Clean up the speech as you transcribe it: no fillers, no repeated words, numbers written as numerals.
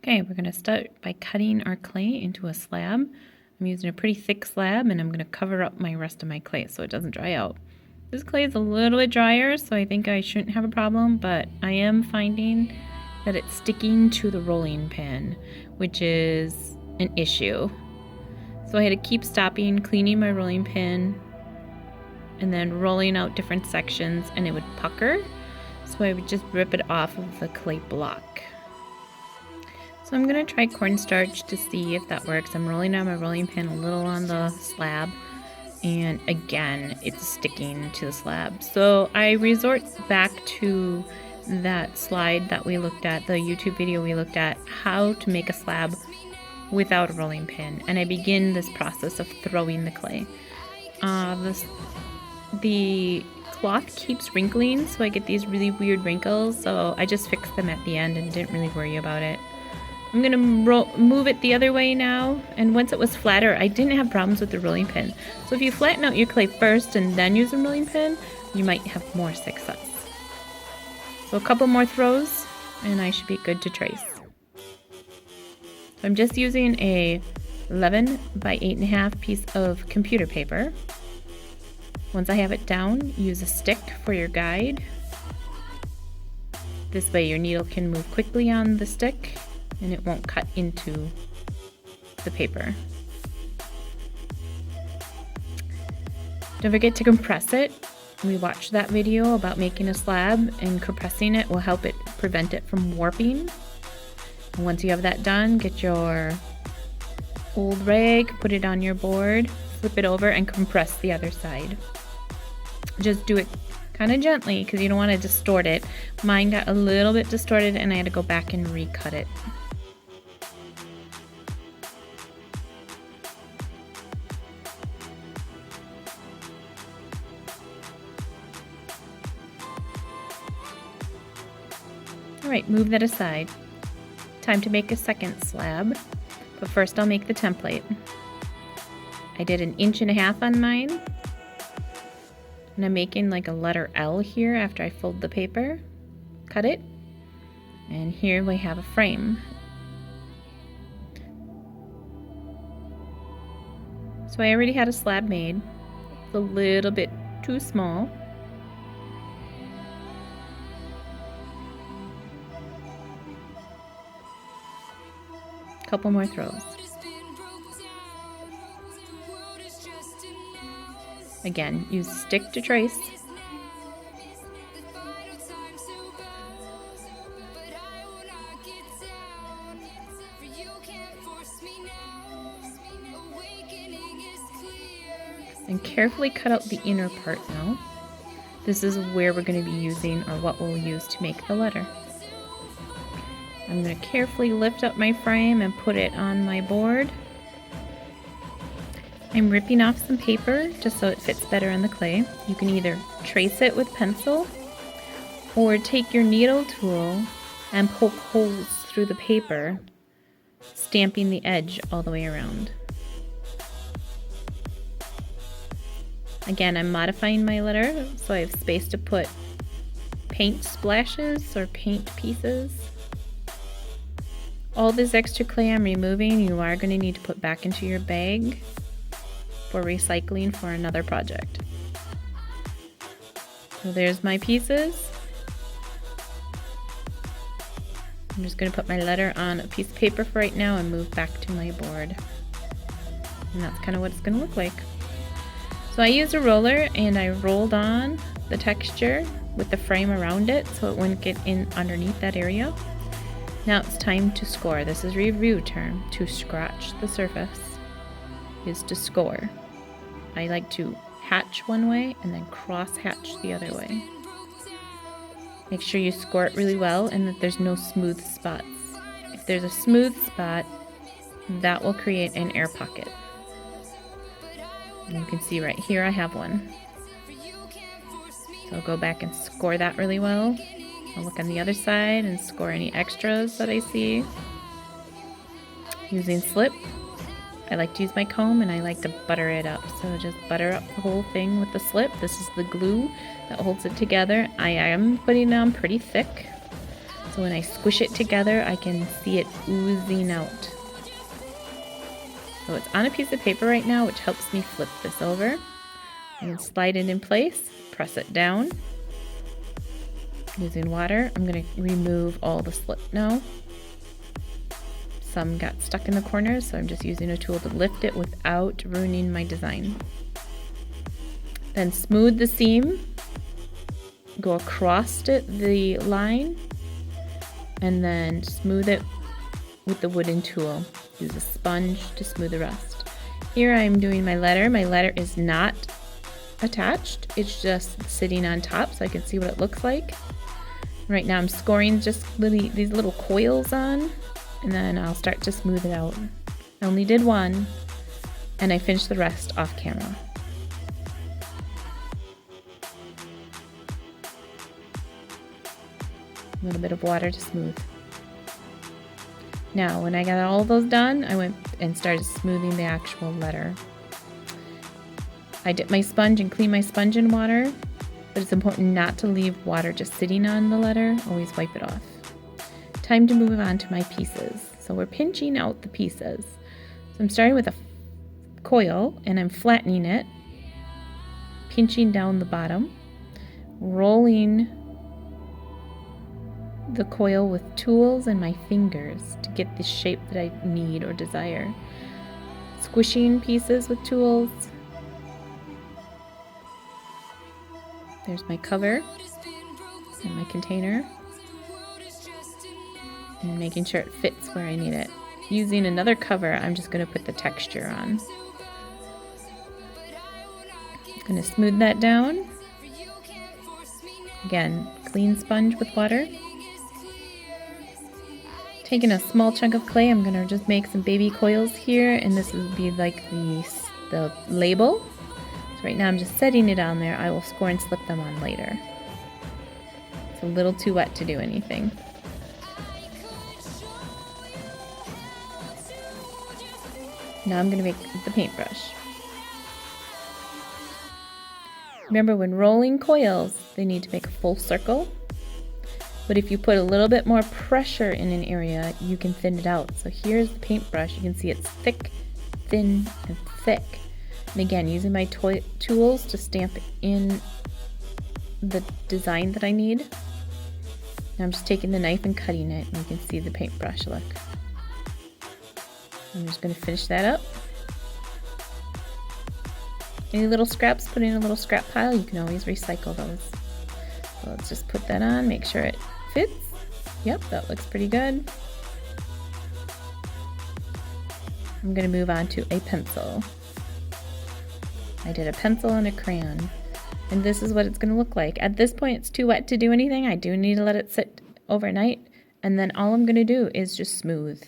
Okay, we're going to start by cutting our clay into a slab. I'm using a pretty thick slab and I'm going to cover up my rest of my clay so it doesn't dry out. This clay is a little bit drier, so I think I shouldn't have a problem, but I am finding that it's sticking to the rolling pin, which is an issue. So I had to keep stopping, cleaning my rolling pin, and then rolling out different sections, and it would pucker. So I would just rip it off of the clay block. So I'm going to try cornstarch to see if that works. I'm rolling out my rolling pin a little on the slab, and again, it's sticking to the slab. So I resort back to that slide that we looked at, the YouTube video we looked at, how to make a slab without a rolling pin. And I begin this process of throwing the clay. The cloth keeps wrinkling, so I get these really weird wrinkles. So I just fixed them at the end and didn't really worry about it. I'm going to move it the other way now, and once it was flatter, I didn't have problems with the rolling pin. So if you flatten out your clay first and then use a rolling pin, you might have more success. So a couple more throws, and I should be good to trace. So I'm just using a 11 by 8.5 piece of computer paper. Once I have it down, use a stick for your guide. This way your needle can move quickly on the stick, and it won't cut into the paper. Don't forget to compress it. We watched that video about making a slab, and compressing it will help it prevent it from warping. And once you have that done, get your old rag, put it on your board, flip it over, and compress the other side. Just do it kind of gently because you don't want to distort it. Mine got a little bit distorted and I had to go back and recut it. Alright, move that aside. Time to make a second slab, but first I'll make the template. I did 1.5 inches on mine, and I'm making like a letter L here after I fold the paper, cut it, and here we have a frame. So I already had a slab made. It's a little bit too small. Couple more throws. Again, use a stick to trace. And carefully cut out the inner part now. This is where we're going to be using, or what we'll use to make the letter. I'm going to carefully lift up my frame and put it on my board. I'm ripping off some paper just so it fits better on the clay. You can either trace it with pencil or take your needle tool and poke holes through the paper, stamping the edge all the way around. Again, I'm modifying my letter so I have space to put paint splashes or paint pieces. All this extra clay I'm removing, you are going to need to put back into your bag for recycling for another project. So there's my pieces. I'm just going to put my letter on a piece of paper for right now and move back to my board. And that's kind of what it's going to look like. So I used a roller and I rolled on the texture with the frame around it so it wouldn't get in underneath that area. Now it's time to score. This is a review term. To scratch the surface is to score. I like to hatch one way and then cross hatch the other way. Make sure you score it really well and that there's no smooth spots. If there's a smooth spot, that will create an air pocket. And you can see right here I have one. So I'll go back and score that really well. I'll look on the other side and score any extras that I see. Using slip, I like to use my comb and I like to butter it up. So just butter up the whole thing with the slip. This is the glue that holds it together. I am putting it on pretty thick So when I squish it together, I can see it oozing out. So it's on a piece of paper right now, which helps me flip this over. I can slide it in place, press it down. Using water, I'm going to remove all the slip now. Some got stuck in the corners, so I'm just using a tool to lift it without ruining my design. Then smooth the seam, go across it, the line, and then smooth it with the wooden tool. Use a sponge to smooth the rest. Here I'm doing my letter. My letter is not attached, it's just sitting on top so I can see what it looks like. Right now I'm scoring just these little coils on, and then I'll start to smooth it out. I only did one, and I finished the rest off camera. A little bit of water to smooth. Now, when I got all those done, I went and started smoothing the actual letter. I dip my sponge and clean my sponge in water, but it's important not to leave water just sitting on the letter. Always wipe it off. Time to move on to my pieces. So we're pinching out the pieces. So I'm starting with a coil and I'm flattening it, pinching down the bottom, rolling the coil with tools and my fingers to get the shape that I need or desire. Squishing pieces with tools. There's my cover and my container, and making sure it fits where I need it. Using another cover, I'm just going to put the texture on. I'm going to smooth that down. Again, clean sponge with water. Taking a small chunk of clay, I'm going to just make some baby coils here, and this will be like the label. Right now I'm just setting it on there. I will score and slip them on later. It's a little too wet to do anything. Now I'm going to make the paintbrush. Remember, when rolling coils, they need to make a full circle. But if you put a little bit more pressure in an area, you can thin it out. So here's the paintbrush. You can see it's thick, thin, and thick. And again, using my tools to stamp in the design that I need. Now I'm just taking the knife and cutting it, and you can see the paintbrush look. I'm just going to finish that up. Any little scraps, put in a little scrap pile. You can always recycle those. So let's just put that on, make sure it fits. Yep, that looks pretty good. I'm going to move on to a pencil. I did a pencil and a crayon, and this is what it's going to look like. At this point, it's too wet to do anything. I do need to let it sit overnight, and then all I'm going to do is just smooth.